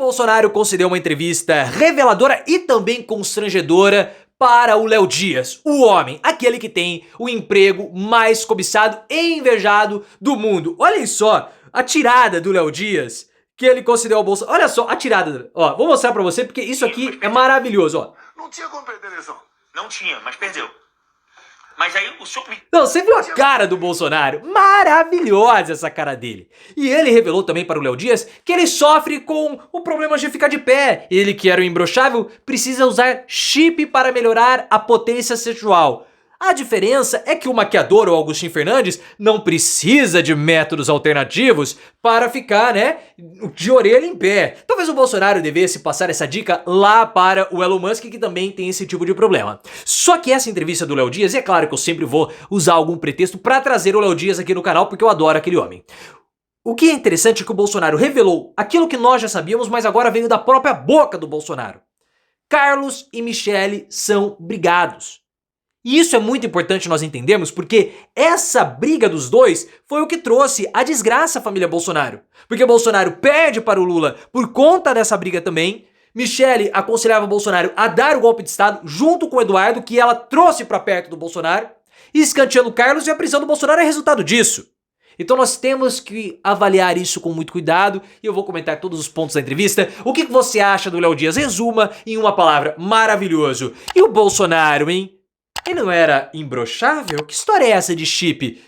Bolsonaro concedeu uma entrevista reveladora e também constrangedora para o Léo Dias, o homem, aquele que tem o emprego mais cobiçado e invejado do mundo. Olhem só a tirada do Léo Dias que ele concedeu ao Bolsonaro. Olha só a tirada, ó, vou mostrar pra você porque isso aqui é maravilhoso, ó. Não tinha como perder a eleição. Não tinha, mas perdeu. Mas aí o senhor... Não, você viu a cara do Bolsonaro? Maravilhosa essa cara dele. E ele revelou também para o Léo Dias que ele sofre com o problema de ficar de pé. Ele, que era o imbrochável, precisa usar chip para melhorar a potência sexual. A diferença é que o maquiador, o Agostinho Fernandes, não precisa de métodos alternativos para ficar, né, de orelha em pé. Talvez o Bolsonaro devesse passar essa dica lá para o Elon Musk, que também tem esse tipo de problema. Só que essa entrevista do Léo Dias, e é claro que eu sempre vou usar algum pretexto para trazer o Léo Dias aqui no canal, porque eu adoro aquele homem. O que é interessante é que o Bolsonaro revelou aquilo que nós já sabíamos, mas agora veio da própria boca do Bolsonaro. Carlos e Michele são brigados. E isso é muito importante nós entendermos porque essa briga dos dois foi o que trouxe a desgraça à família Bolsonaro. Porque Bolsonaro perde para o Lula por conta dessa briga também. Michele aconselhava o Bolsonaro a dar o golpe de Estado junto com o Eduardo, que ela trouxe para perto do Bolsonaro. E escanteando o Carlos, e a prisão do Bolsonaro é resultado disso. Então nós temos que avaliar isso com muito cuidado e eu vou comentar todos os pontos da entrevista. O que você acha do Léo Dias? Resuma em uma palavra: maravilhoso. E o Bolsonaro, hein? Ele não era imbrochável? Que história é essa de chip?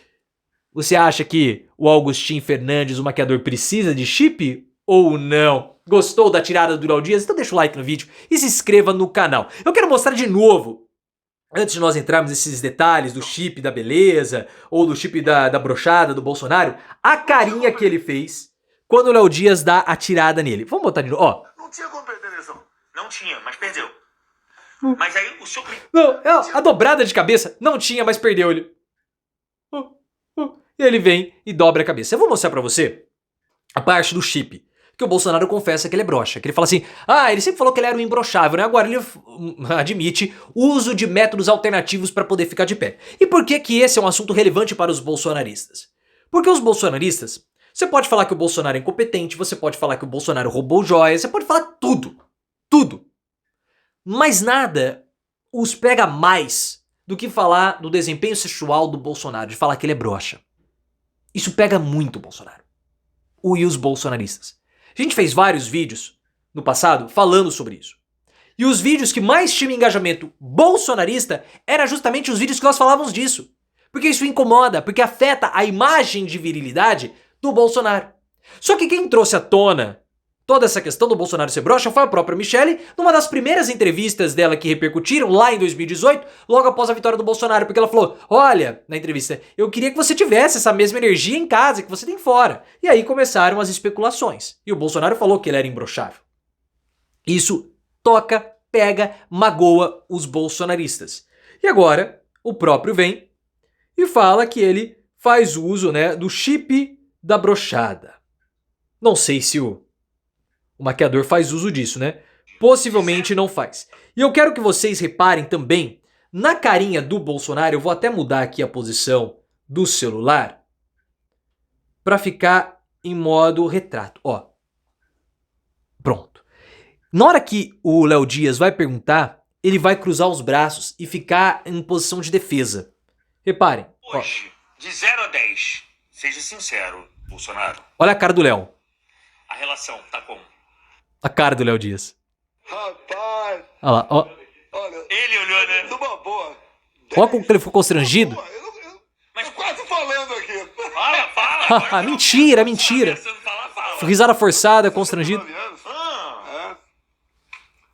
Você acha que o Agostinho Fernandes, o maquiador, precisa de chip ou não? Gostou da tirada do Léo Dias? Então deixa o like no vídeo e se inscreva no canal. Eu quero mostrar de novo, antes de nós entrarmos nesses detalhes do chip da beleza ou do chip da brochada do Bolsonaro, a carinha que ele fez quando o Léo Dias dá a tirada nele. Vamos botar de novo, ó. Não tinha como perder a eleição. Não tinha, mas perdeu. Mas aí o senhor... Não, a dobrada de cabeça não tinha, mas perdeu ele. E ele vem e dobra a cabeça. Eu vou mostrar pra você a parte do chip. Que o Bolsonaro confessa que ele é broxa. Que ele fala assim, ele sempre falou que ele era um imbrochável, né? Agora ele admite o uso de métodos alternativos pra poder ficar de pé. E por que que esse é um assunto relevante para os bolsonaristas? Porque os bolsonaristas, você pode falar que o Bolsonaro é incompetente, você pode falar que o Bolsonaro roubou joias, você pode falar tudo. Tudo. Mas nada os pega mais do que falar do desempenho sexual do Bolsonaro, de falar que ele é broxa. Isso pega muito o Bolsonaro. E os bolsonaristas. A gente fez vários vídeos no passado falando sobre isso. E os vídeos que mais tinham engajamento bolsonarista eram justamente os vídeos que nós falávamos disso. Porque isso incomoda, porque afeta a imagem de virilidade do Bolsonaro. Só que quem trouxe à tona toda essa questão do Bolsonaro ser broxa foi a própria Michele, numa das primeiras entrevistas dela que repercutiram lá em 2018, logo após a vitória do Bolsonaro, porque ela falou, olha, na entrevista, eu queria que você tivesse essa mesma energia em casa que você tem fora. E aí começaram as especulações. E o Bolsonaro falou que ele era imbrochável. Isso toca, pega, magoa os bolsonaristas. E agora, o próprio vem e fala que ele faz uso, né, do chip da brochada. Não sei se o maquiador faz uso disso, né? Possivelmente não faz. E eu quero que vocês reparem também na carinha do Bolsonaro. Eu vou até mudar aqui a posição do celular para ficar em modo retrato. Ó, pronto. Na hora que o Léo Dias vai perguntar, ele vai cruzar os braços e ficar em posição de defesa. Reparem. Hoje, de 0 a 10, seja sincero, Bolsonaro. Olha a cara do Léo. A relação tá como? A cara do Léo Dias. Rapaz. Olha lá, ó. Olha, Ele olhou, né? numa boa. Olha como que ele ficou constrangido. Mas quase falando aqui. Fala. Mentira, mentira. Fala. Risada forçada, constrangido.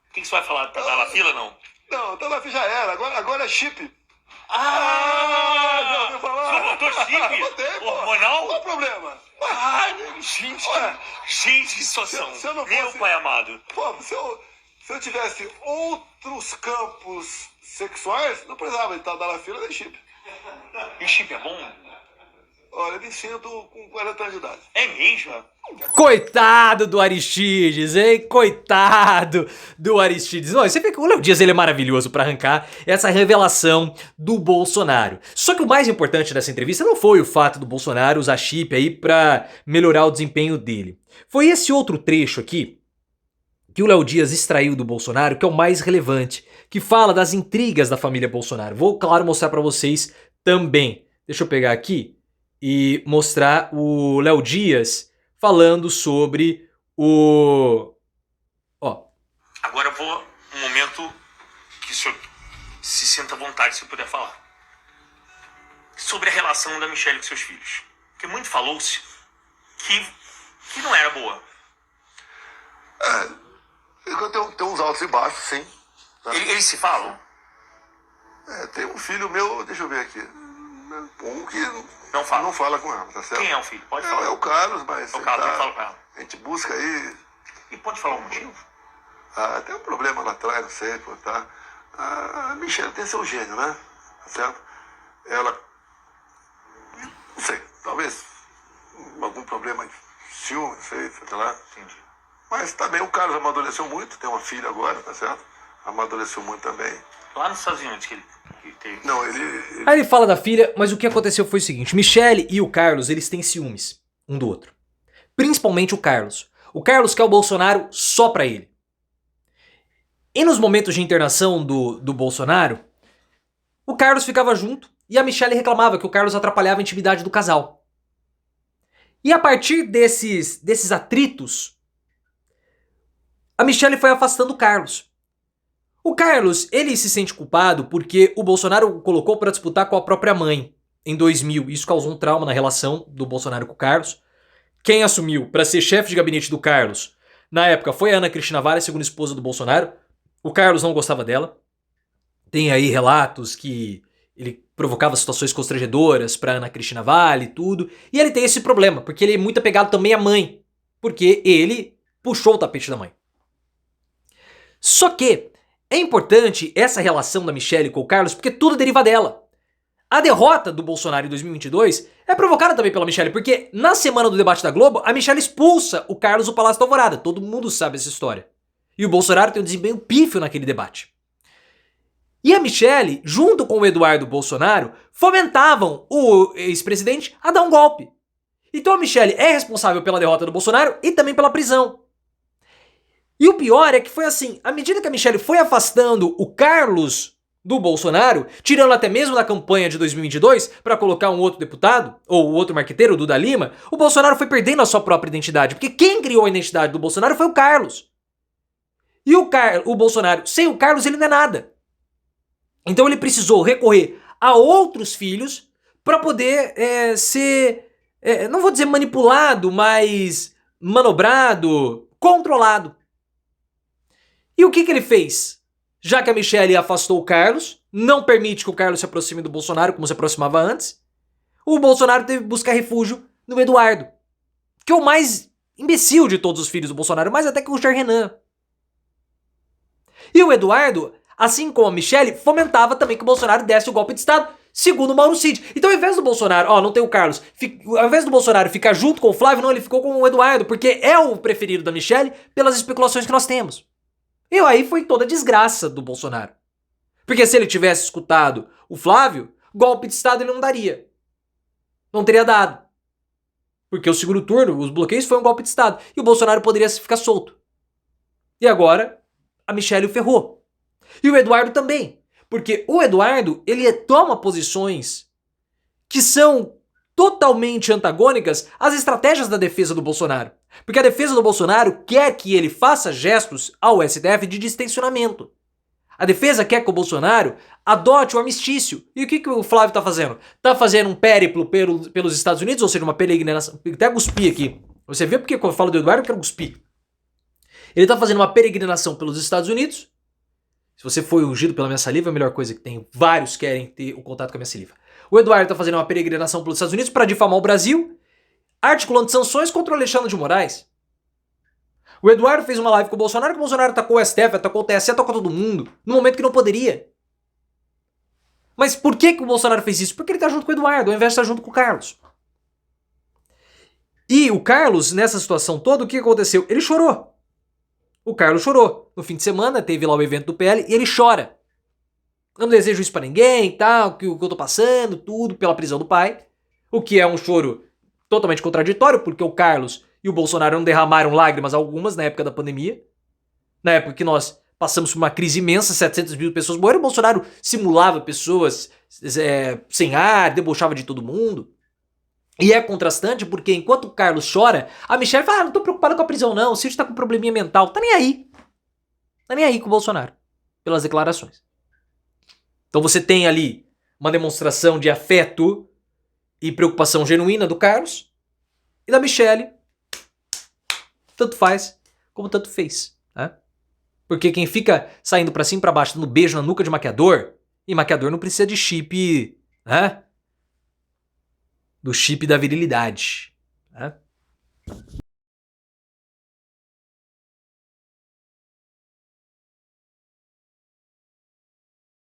O que você vai falar? Tá na fila, não? Não, tá na fila já era. Agora é chip. Já ouviu falar? Você botou chip? Botei, pô. Hormonal? Qual o problema? Ai, gente. Olha, Gente, que situação. se eu não Meu fosse- pai amado. Pô, se eu tivesse outros campos sexuais, não precisava estar na fila nem chip. E o chip é bom? Olha, eu me sinto com 40 anos de idade. É mesmo? Coitado do Aristides, hein? Coitado do Aristides. Não, você vê que o Léo Dias ele é maravilhoso pra arrancar essa revelação do Bolsonaro. Só que o mais importante dessa entrevista não foi o fato do Bolsonaro usar chip aí pra melhorar o desempenho dele. Foi esse outro trecho aqui que o Léo Dias extraiu do Bolsonaro, que é o mais relevante, que fala das intrigas da família Bolsonaro. Vou, claro, mostrar para vocês também. Deixa eu pegar aqui e mostrar o Léo Dias falando sobre o... Ó. Agora eu vou um momento que o senhor se sinta à vontade se puder falar. Sobre a relação da Michelle com seus filhos. Porque muito falou-se que não era boa. Tem uns altos e baixos, sim. Tá? Eles se falam? Tem um filho meu, deixa eu ver aqui. Um que Não fala. não fala com ela, tá certo? Quem é o filho? Pode falar. É o Carlos, mas. É o Carlos, ele fala com ela. A gente busca aí. E pode falar o motivo? Tem um problema lá atrás, não sei, pô, tá? A Michelle tem seu gênio, né? Tá certo? Ela. Não sei, talvez algum problema de ciúme, não sei lá. Entendi. Mas também o Carlos amadureceu muito, tem uma filha agora, tá certo? Amadureceu muito também. Lá nos Estados Unidos que ele teve. Não, Aí ele fala da filha, mas o que aconteceu foi o seguinte: Michelle e o Carlos, eles têm ciúmes um do outro. Principalmente o Carlos. O Carlos quer o Bolsonaro só pra ele. E nos momentos de internação do Bolsonaro, o Carlos ficava junto e a Michelle reclamava que o Carlos atrapalhava a intimidade do casal. E a partir desses atritos, a Michelle foi afastando o Carlos. O Carlos, ele se sente culpado porque o Bolsonaro o colocou para disputar com a própria mãe em 2000. Isso causou um trauma na relação do Bolsonaro com o Carlos. Quem assumiu para ser chefe de gabinete do Carlos na época foi a Ana Cristina Vara, segunda esposa do Bolsonaro. O Carlos não gostava dela. Tem aí relatos que ele provocava situações constrangedoras para Ana Cristina Vale e tudo. E ele tem esse problema, porque ele é muito apegado também à mãe. Porque ele puxou o tapete da mãe. Só que é importante essa relação da Michelle com o Carlos, porque tudo deriva dela. A derrota do Bolsonaro em 2022 é provocada também pela Michelle, porque na semana do debate da Globo, a Michelle expulsa o Carlos do Palácio da Alvorada. Todo mundo sabe essa história. E o Bolsonaro tem um desempenho pífio naquele debate. E a Michelle, junto com o Eduardo Bolsonaro, fomentavam o ex-presidente a dar um golpe. Então a Michelle é responsável pela derrota do Bolsonaro e também pela prisão. E o pior é que foi assim, à medida que a Michelle foi afastando o Carlos do Bolsonaro, tirando até mesmo da campanha de 2022 para colocar um outro deputado, ou outro marqueteiro, o Duda Lima, o Bolsonaro foi perdendo a sua própria identidade, porque quem criou a identidade do Bolsonaro foi o Carlos. E o Bolsonaro, sem o Carlos, ele não é nada. Então ele precisou recorrer a outros filhos para poder ser, não vou dizer manipulado, mas manobrado, controlado. E o que ele fez? Já que a Michelle afastou o Carlos, não permite que o Carlos se aproxime do Bolsonaro como se aproximava antes, o Bolsonaro teve que buscar refúgio no Eduardo, que é o mais imbecil de todos os filhos do Bolsonaro, mais até que o Jair Renan. E o Eduardo, assim como a Michelle, fomentava também que o Bolsonaro desse o golpe de Estado, segundo o Mauro Cid. Então, ao invés do Bolsonaro, não tem o Carlos, ao invés do Bolsonaro ficar junto com o Flávio, não, ele ficou com o Eduardo, porque é o preferido da Michelle pelas especulações que nós temos. E aí foi toda a desgraça do Bolsonaro. Porque se ele tivesse escutado o Flávio, golpe de Estado ele não daria. Não teria dado. Porque o segundo turno, os bloqueios, foi um golpe de Estado. E o Bolsonaro poderia ficar solto. E agora, a Michelle o ferrou. E o Eduardo também. Porque o Eduardo, ele toma posições que são totalmente antagônicas às estratégias da defesa do Bolsonaro. Porque a defesa do Bolsonaro quer que ele faça gestos ao STF de distensionamento. A defesa quer que o Bolsonaro adote o armistício. E o que o Flávio tá fazendo? Tá fazendo um périplo pelos Estados Unidos, ou seja, uma peregrinação. Até cuspi aqui. Você vê porque quando eu falo do Eduardo eu quero cuspir. Ele tá fazendo uma peregrinação pelos Estados Unidos. Se você foi ungido pela minha saliva, é a melhor coisa que tem. Vários querem ter o contato com a minha saliva. O Eduardo tá fazendo uma peregrinação pelos Estados Unidos para difamar o Brasil, articulando sanções contra o Alexandre de Moraes. O Eduardo fez uma live com o Bolsonaro, que o Bolsonaro atacou o STF, atacou o TSE, atacou todo mundo, no momento que não poderia. Mas por que o Bolsonaro fez isso? Porque ele tá junto com o Eduardo, ao invés de estar junto com o Carlos. E o Carlos, nessa situação toda, o que aconteceu? Ele chorou. O Carlos chorou. No fim de semana, teve lá o evento do PL, e ele chora. Eu não desejo isso pra ninguém, tal, o que eu tô passando, tudo, pela prisão do pai. O que é um choro totalmente contraditório, porque o Carlos e o Bolsonaro não derramaram lágrimas algumas na época da pandemia. Na época que nós passamos por uma crise imensa, 700 mil pessoas morreram, o Bolsonaro simulava pessoas sem ar, debochava de todo mundo. E é contrastante porque enquanto o Carlos chora, a Michelle fala, não tô preocupada com a prisão não, o Cid tá com probleminha mental. Tá nem aí. Tá nem aí com o Bolsonaro, pelas declarações. Então você tem ali uma demonstração de afeto e preocupação genuína do Carlos e da Michelle, tanto faz como tanto fez, né? Porque quem fica saindo pra cima e pra baixo dando beijo na nuca de maquiador, e maquiador não precisa de chip, né? Do chip da virilidade, né?